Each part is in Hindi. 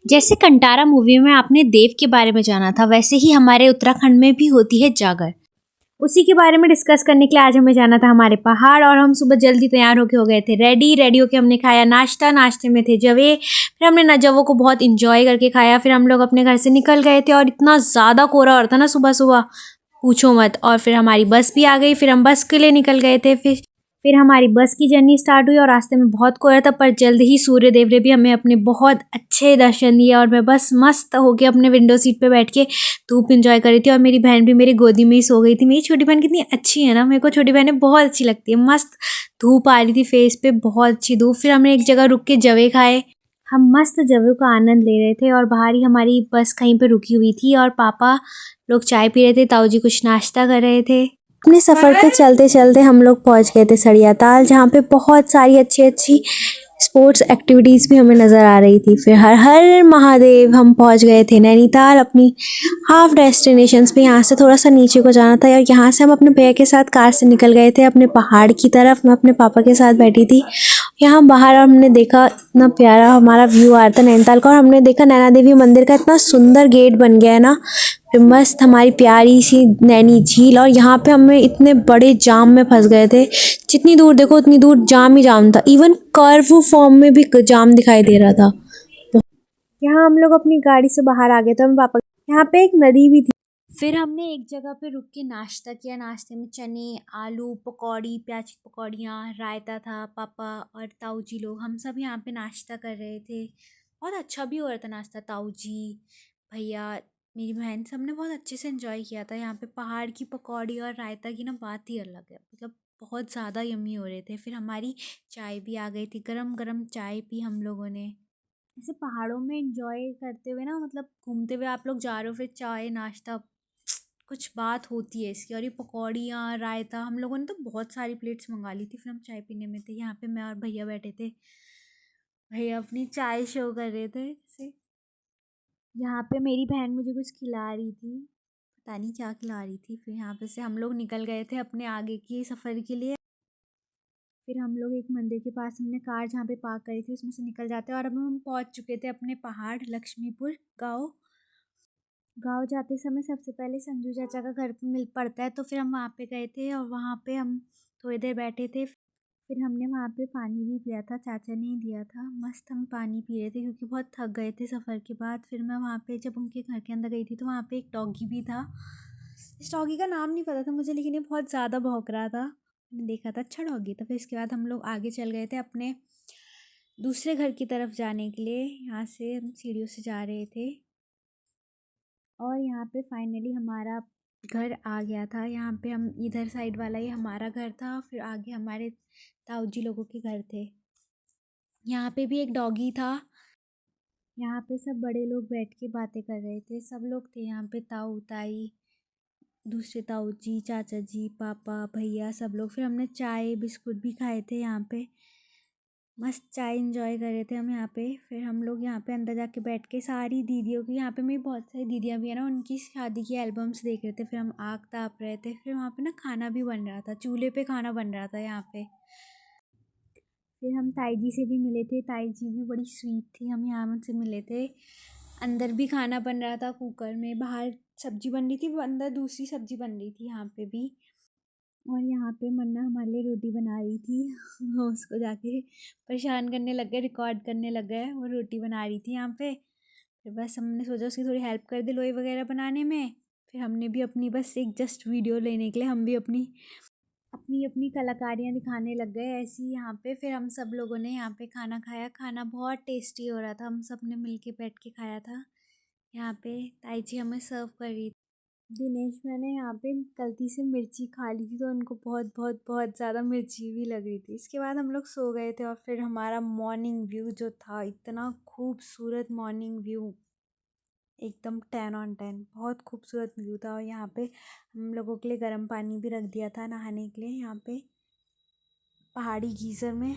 जैसे कंटारा मूवी में आपने देव के बारे में जाना था, वैसे ही हमारे उत्तराखंड में भी होती है जागर। उसी के बारे में डिस्कस करने के लिए आज हमें जाना था हमारे पहाड़। और हम सुबह जल्दी तैयार होके हो गए थे रेडी होके हमने खाया नाश्ता। नाश्ते में थे जवे। फिर हमने ना जवों को बहुत इंजॉय करके खाया। फिर हम लोग अपने घर से निकल गए थे और इतना ज़्यादा कोहरा हो रहा था ना सुबह सुबह, पूछो मत। और फिर हमारी बस भी आ गई। फिर हम बस के लिए निकल गए थे। फिर हमारी बस की जर्नी स्टार्ट हुई और रास्ते में बहुत कोहरा था, पर जल्द ही सूर्य देव ने भी हमें अपने बहुत अच्छे दर्शन दिए। और मैं बस मस्त होके अपने विंडो सीट पे बैठ के धूप इंजॉय कर रही थी। और मेरी बहन भी मेरी गोदी में ही सो गई थी। मेरी छोटी बहन कितनी अच्छी है ना, मेरे को छोटी बहनें बहुत अच्छी लगती है। मस्त धूप आ रही थी फेस पे, बहुत अच्छी धूप। फिर हमने एक जगह रुक के जवे खाए। हम मस्त जवे का आनंद ले रहे थे और बाहर ही हमारी बस कहीं पे रुकी हुई थी और पापा लोग चाय पी रहे थे, ताऊ जी कुछ नाश्ता कर रहे थे। अपने सफ़र पे चलते चलते हम लोग पहुंच गए थे सड़िया ताल, जहाँ पे बहुत सारी अच्छी अच्छी स्पोर्ट्स एक्टिविटीज़ भी हमें नज़र आ रही थी। फिर हर हर महादेव हम पहुंच गए थे नैनीताल, अपनी हाफ डेस्टिनेशंस पे। यहाँ से थोड़ा सा नीचे को जाना था और यहाँ से हम अपने भैया के साथ कार से निकल गए थे अपने पहाड़ की तरफ। मैं अपने पापा के साथ बैठी थी यहाँ बाहर और हमने देखा इतना प्यारा हमारा व्यू आ रहा था नैनीताल का। और हमने देखा नैना देवी मंदिर का इतना सुंदर गेट बन गया है ना। फिर मस्त हमारी प्यारी सी नैनी झील। और यहाँ पे हमें इतने बड़े जाम में फंस गए थे, जितनी दूर देखो उतनी दूर जाम ही जाम था। इवन कर्व फॉर्म में भी जाम दिखाई दे रहा था। यहाँ हम लोग अपनी गाड़ी से बाहर आ गए थे हम पापा। यहाँ पे एक नदी भी थी। फिर हमने एक जगह पे रुक के नाश्ता किया। नाश्ते में चने, आलू, पकौड़ी, प्याज की पकौड़ियाँ, रायता था। पापा और ताऊ जी लोग हम सब यहाँ पे नाश्ता कर रहे थे। बहुत अच्छा भी हो रहा था नाश्ता। ताऊ जी, भैया, मेरी बहन, सब ने बहुत अच्छे से एंजॉय किया था। यहाँ पे पहाड़ की पकौड़ी और रायता की ना बात ही अलग है, मतलब बहुत ज़्यादा यम्मी हो रहे थे। फिर हमारी चाय भी आ गई थी, गरम गरम चाय पी हम लोगों ने। ऐसे पहाड़ों में एंजॉय करते हुए ना, मतलब घूमते हुए आप लोग जा रहे हो, फिर चाय नाश्ता, कुछ बात होती है इसकी। और ये पकौड़ियाँ, रायता, हम लोगों ने तो बहुत सारी प्लेट्स मंगा ली थी। फिर हम चाय पीने में थे। यहाँ पे मैं और भैया बैठे थे। भैया अपनी चाय शो कर रहे थे जैसे। यहाँ पे मेरी बहन मुझे कुछ खिला रही थी, पता नहीं क्या खिला रही थी। फिर यहाँ पे से हम लोग निकल गए थे अपने आगे की सफ़र के लिए। फिर हम लोग एक मंदिर के पास हमने कार जहाँ पे पार्क करी थी उसमें से निकल जाते हैं और अब हम पहुँच चुके थे अपने पहाड़ लक्ष्मीपुर गाँव। गाँव जाते समय सबसे पहले संजू चाचा का घर मिल पड़ता है, तो फिर हम वहाँ पे गए थे और वहाँ पे हम थोड़ी देर बैठे थे। फिर हमने वहाँ पे पानी भी पिया था, चाचा ने ही दिया था। मस्त हम पानी पी रहे थे क्योंकि बहुत थक गए थे सफ़र के बाद। फिर मैं वहाँ पे जब उनके घर के अंदर गई थी तो वहाँ पे एक डॉगी भी था। इस डॉगी का नाम नहीं पता था मुझे, लेकिन ये बहुत ज़्यादा भौंक रहा था। मैंने देखा था, अच्छा डॉगी था। फिर इसके बाद हम लोग आगे चल गए थे अपने दूसरे घर की तरफ जाने के लिए। यहाँ से हम सीढ़ियों से जा रहे थे और यहाँ पे फाइनली हमारा घर आ गया था। यहाँ पे हम इधर साइड वाला ये हमारा घर था, फिर आगे हमारे ताऊ जी लोगों के घर थे। यहाँ पे भी एक डॉगी था। यहाँ पे सब बड़े लोग बैठ के बातें कर रहे थे, सब लोग थे यहाँ पे, ताऊ ताई, दूसरे ताऊ जी, चाचा जी, पापा, भैया, सब लोग। फिर हमने चाय बिस्कुट भी खाए थे यहाँ पे। मस्त चाय इंजॉय कर रहे थे हम यहाँ पे। फिर हम लोग यहाँ पे अंदर जाके बैठ के सारी दीदियों की, यहाँ पे मेरी बहुत सारी दीदियाँ भी हैं ना, उनकी शादी की एल्बम्स देख रहे थे। फिर हम आग ताप रहे थे। फिर वहाँ पे ना खाना भी बन रहा था, चूल्हे पे खाना बन रहा था यहाँ पे। फिर हम ताई जी से भी मिले थे, ताई जी भी बड़ी स्वीट थी, हम यहाँ उनसे मिले थे। अंदर भी खाना बन रहा था कुकर में, बाहर सब्जी बन रही थी, अंदर दूसरी सब्जी बन रही थी यहाँ पे भी। और यहाँ पे मन्ना हमारे लिए रोटी बना रही थी वो उसको जाके परेशान करने लग गए, रिकॉर्ड करने लग गए। वो रोटी बना रही थी यहाँ पे। फिर बस हमने सोचा उसकी थोड़ी हेल्प कर दे लोई वगैरह बनाने में। फिर हमने भी अपनी बस एक जस्ट वीडियो लेने के लिए हम भी अपनी अपनी अपनी कलाकारियाँ दिखाने लग गए ऐसे ही यहाँ पे। फिर हम सब लोगों ने यहाँ पे खाना खाया। खाना बहुत टेस्टी हो रहा था, हम सब ने मिल के बैठ के खाया था। यहाँ पे ताई जी हमें सर्व कर रही थी। दिनेश मैंने यहाँ पे गलती से मिर्ची खा ली थी, तो उनको बहुत बहुत बहुत ज़्यादा मिर्ची भी लग रही थी। इसके बाद हम लोग सो गए थे। और फिर हमारा मॉर्निंग व्यू जो था, इतना खूबसूरत मॉर्निंग व्यू, एकदम 10/10, बहुत खूबसूरत व्यू था। और यहाँ पे हम लोगों के लिए गर्म पानी भी रख दिया था नहाने के लिए यहाँ पे पहाड़ी गीज़र में।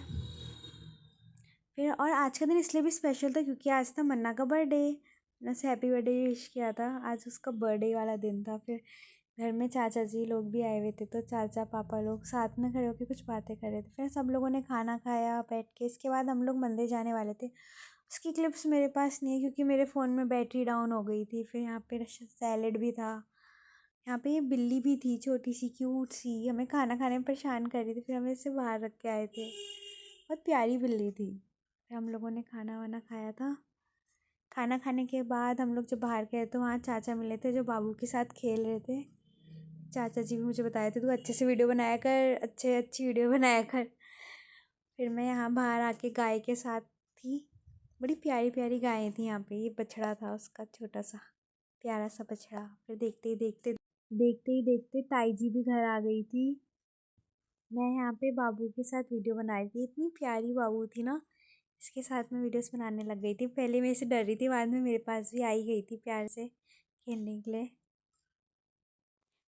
फिर और आज का दिन इसलिए भी स्पेशल था क्योंकि आज था मन्ना का बर्थडे। मैंने उसे हैप्पी बर्थडे विश किया था, आज उसका बर्थडे वाला दिन था। फिर घर में चाचा जी लोग भी आए हुए थे, तो चाचा पापा लोग साथ में खड़े होकर कुछ बातें कर रहे थे। फिर सब लोगों ने खाना खाया बैठ के। इसके बाद हम लोग मंदिर जाने वाले थे उसकी क्लिप्स मेरे पास नहीं है क्योंकि मेरे फ़ोन में बैटरी डाउन हो गई थी। फिर यहाँ पे सैलेड भी था। यहाँ पे ये बिल्ली भी थी छोटी सी क्यूट सी, हमें खाना खाने में परेशान कर रही थी। फिर हमें इसे बाहर रख के आए थे। बहुत प्यारी बिल्ली थी। फिर हम लोगों ने खाना वाना खाया था। खाना खाने के बाद हम लोग जब बाहर गए तो वहाँ चाचा मिले थे जो बाबू के साथ खेल रहे थे। चाचा जी भी मुझे बताए थे, तू अच्छे से वीडियो बनाया कर, अच्छी वीडियो बनाया कर। फिर मैं यहाँ बाहर आके गाय के साथ थी। बड़ी प्यारी प्यारी गायें थी यहाँ पे। ये बछड़ा था उसका, छोटा सा प्यारा सा बछड़ा। फिर देखते ही देखते ताई जी भी घर आ गई थी। मैं यहाँ पे बाबू के साथ वीडियो बना रही थी। इतनी प्यारी बाबू थी ना, इसके साथ मैं वीडियोस बनाने लग गई थी। पहले मेरे से डर रही थी, बाद में मेरे पास भी आई गई थी प्यार से खेलने के लिए।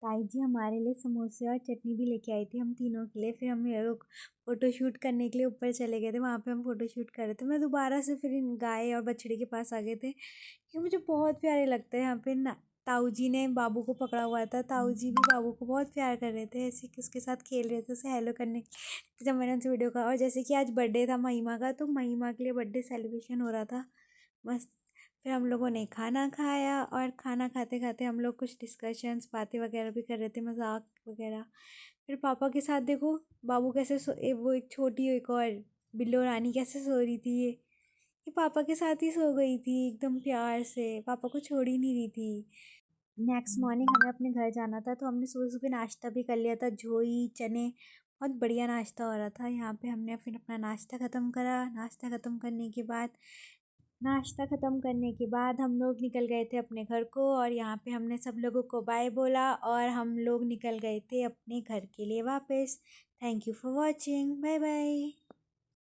ताई जी हमारे लिए समोसे और चटनी भी लेके आई थी, हम तीनों के लिए। फिर हम ये लोग फ़ोटो शूट करने के लिए ऊपर चले गए थे। वहाँ पे हम फ़ोटो शूट कर रहे थे। मैं दोबारा से फिर इन गाय और बछड़े के पास आ गए थे क्योंकि मुझे बहुत प्यारे लगते हैं। यहाँ पे ना ताऊ जी ने बाबू को पकड़ा हुआ था। ताऊ जी भी बाबू को बहुत प्यार कर रहे थे, ऐसे कि उसके साथ खेल रहे थे, उसे हेलो करने जब मैंने उनसे वीडियो कहा। और जैसे कि आज बर्थडे था महिमा का, तो महिमा के लिए बर्थडे सेलिब्रेशन हो रहा था मस्त। फिर हम लोगों ने खाना खाया और खाना खाते खाते हम लोग कुछ डिस्कशंस बातें वगैरह भी कर रहे थे, मजाक वगैरह। फिर पापा के साथ देखो बाबू कैसे वो एक छोटी एक और बिल्लो रानी कैसे सो रही थी। ये पापा के साथ ही सो गई थी एकदम प्यार से, पापा को छोड़ ही नहीं रही थी। नेक्स्ट मॉर्निंग हमें अपने घर जाना था तो हमने सुबह सुबह नाश्ता भी कर लिया था, झोई चने। बहुत बढ़िया नाश्ता हो रहा था यहाँ पे। हमने फिर अपना नाश्ता ख़त्म करा। नाश्ता ख़त्म करने के बाद हम लोग निकल गए थे अपने घर को, और यहाँ पे हमने सब लोगों को बाय बोला और हम लोग निकल गए थे अपने घर के लिए वापस। Thank you for watching, bye bye.